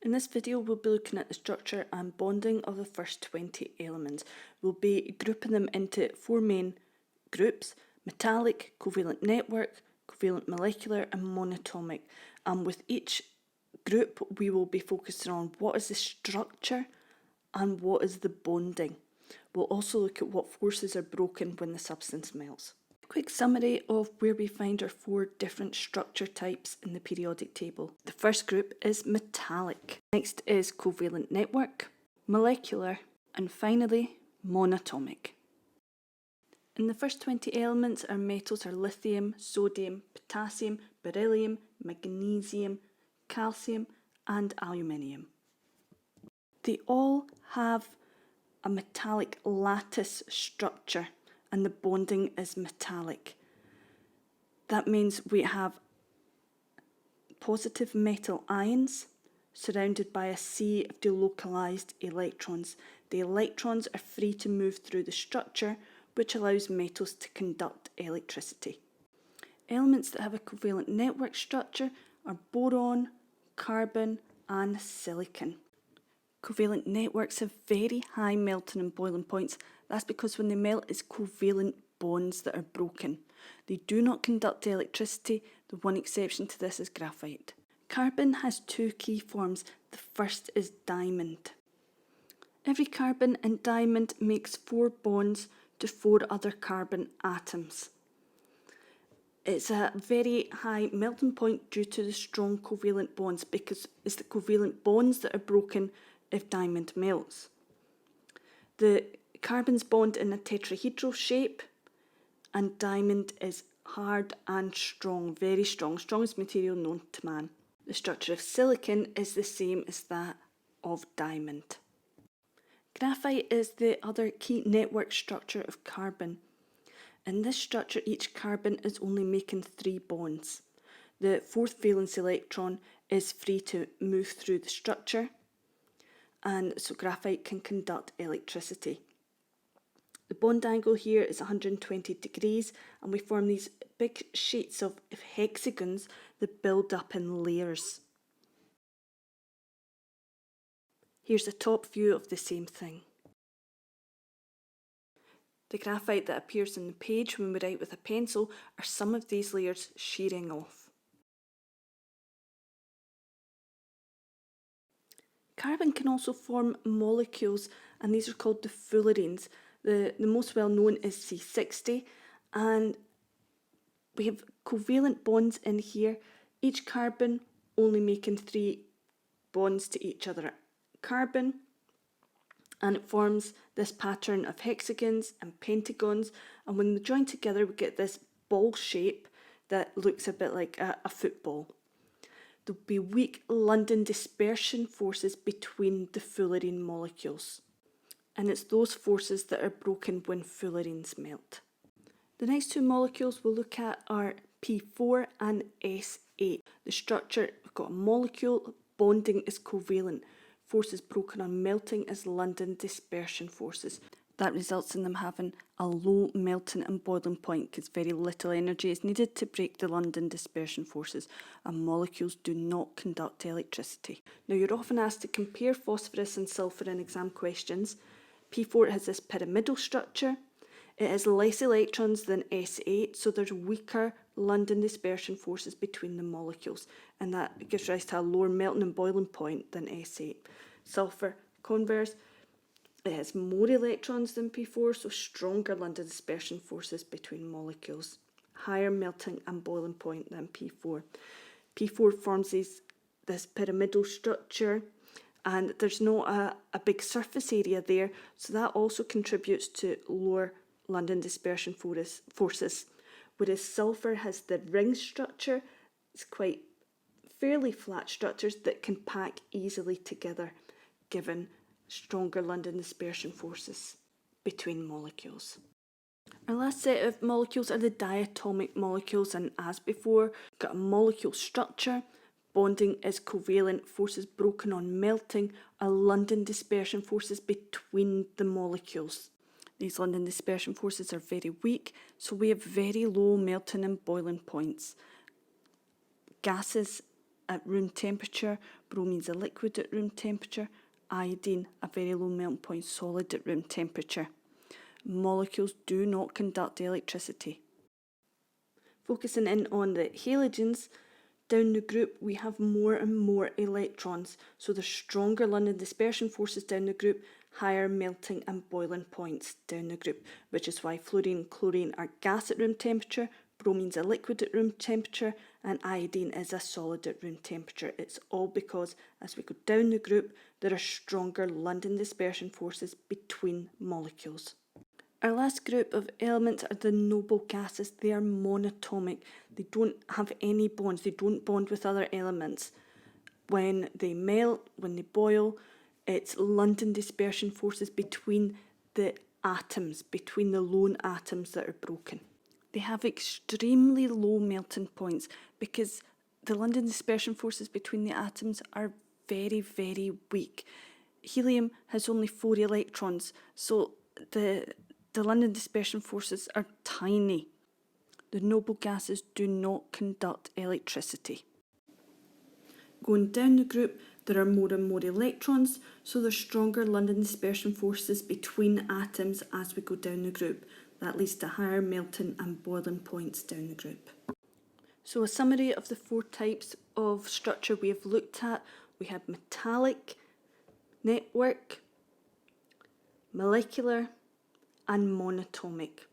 In this video, we'll be looking at the structure and bonding of the first 20 elements. We'll be grouping them into four main groups: metallic, covalent network, covalent molecular and monatomic. And with each group, we will be focusing on what is the structure and what is the bonding. We'll also look at what forces are broken when the substance melts. Quick summary of where we find our four different structure types in the periodic table. The first group is metallic. Next is covalent network, molecular, and finally monatomic. In the first 20 elements, our metals are lithium, sodium, potassium, beryllium, magnesium, calcium, and aluminium. They all have a metallic lattice structure, and the bonding is metallic. That means we have positive metal ions surrounded by a sea of delocalized electrons. The electrons are free to move through the structure, which allows metals to conduct electricity. Elements that have a covalent network structure are boron, carbon, and silicon. Covalent networks have very high melting and boiling points. That's because when they melt, it's covalent bonds that are broken. They do not conduct electricity. The one exception to this is graphite. Carbon has two key forms. The first is diamond. Every carbon in diamond makes 4 bonds to 4 other carbon atoms. It's a very high melting point due to the strong covalent bonds, because it's the covalent bonds that are broken if diamond melts. The carbons bond in a tetrahedral shape, and diamond is hard and strong, very strong, strongest material known to man. The structure of silicon is the same as that of diamond. Graphite is the other key network structure of carbon. In this structure, each carbon is only making 3 bonds. The 4th valence electron is free to move through the structure, and so graphite can conduct electricity. The bond angle here is 120 degrees, and we form these big sheets of hexagons that build up in layers. Here's a top view of the same thing. The graphite that appears on the page when we write with a pencil are some of these layers shearing off. Carbon can also form molecules, and these are called the fullerenes. The most well known is C60, and we have covalent bonds in here, each carbon only making 3 bonds to each other carbon, and it forms this pattern of hexagons and pentagons, and when they join together we get this ball shape that looks a bit like a football. There'll be weak London dispersion forces between the fullerene molecules, and it's those forces that are broken when fullerenes melt. The next 2 molecules we'll look at are P4 and S8. The structure, we've got a molecule, bonding is covalent. Forces broken on melting is London dispersion forces. That results in them having a low melting and boiling point because very little energy is needed to break the London dispersion forces, and molecules do not conduct electricity. Now, you're often asked to compare phosphorus and sulphur in exam questions. P4 has this pyramidal structure. It has less electrons than S8, so there's weaker London dispersion forces between the molecules, and that gives rise to a lower melting and boiling point than S8. Sulphur, converse, it has more electrons than P4, so stronger London dispersion forces between molecules. Higher melting and boiling point than P4. P4 forms this pyramidal structure, and there's not a big surface area there, so that also contributes to lower London dispersion forces. Whereas sulphur has the ring structure, it's quite fairly flat structures that can pack easily together, given stronger London dispersion forces between molecules. Our last set of molecules are the diatomic molecules, and as before, we've got a molecule structure, bonding is covalent, forces broken on melting are London dispersion forces between the molecules. These London dispersion forces are very weak, so we have very low melting and boiling points. Gases at room temperature, bromine's a liquid at room temperature, iodine a very low melting point solid at room temperature. Molecules do not conduct electricity. Focusing in on the halogens, down the group we have more and more electrons, so there's stronger London dispersion forces down the group, higher melting and boiling points down the group, which is why fluorine and chlorine are gas at room temperature, bromine's a liquid at room temperature, and iodine is a solid at room temperature. It's all because as we go down the group, there are stronger London dispersion forces between molecules. Our last group of elements are the noble gases. They are monatomic. They don't have any bonds. They don't bond with other elements. When they melt, when they boil, it's London dispersion forces between the atoms, between the lone atoms that are broken. They have extremely low melting points because the London dispersion forces between the atoms are very, very weak. Helium has only 4 electrons, so the London dispersion forces are tiny. The noble gases do not conduct electricity. Going down the group, there are more and more electrons, so there's stronger London dispersion forces between atoms as we go down the group. That leads to higher melting and boiling points down the group. So a summary of the 4 types of structure we have looked at. We had metallic, network, molecular, and monatomic.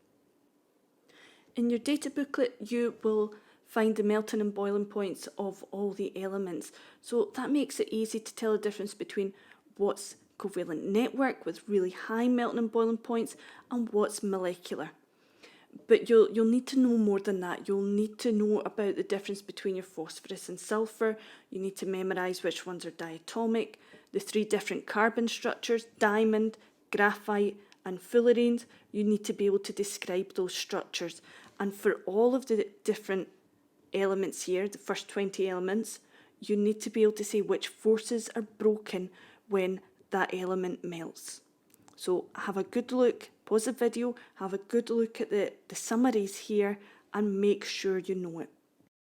In your data booklet, you will find the melting and boiling points of all the elements. So that makes it easy to tell the difference between what's covalent network with really high melting and boiling points and what's molecular. But you'll need to know more than that. You'll need to know about the difference between your phosphorus and sulfur. You need to memorise which ones are diatomic, the 3 different carbon structures, diamond, graphite, and fullerenes. You need to be able to describe those structures. And for all of the different elements here, the first 20 elements, you need to be able to say which forces are broken when that element melts. So have a good look, pause the video, have a good look at the summaries here and make sure you know it.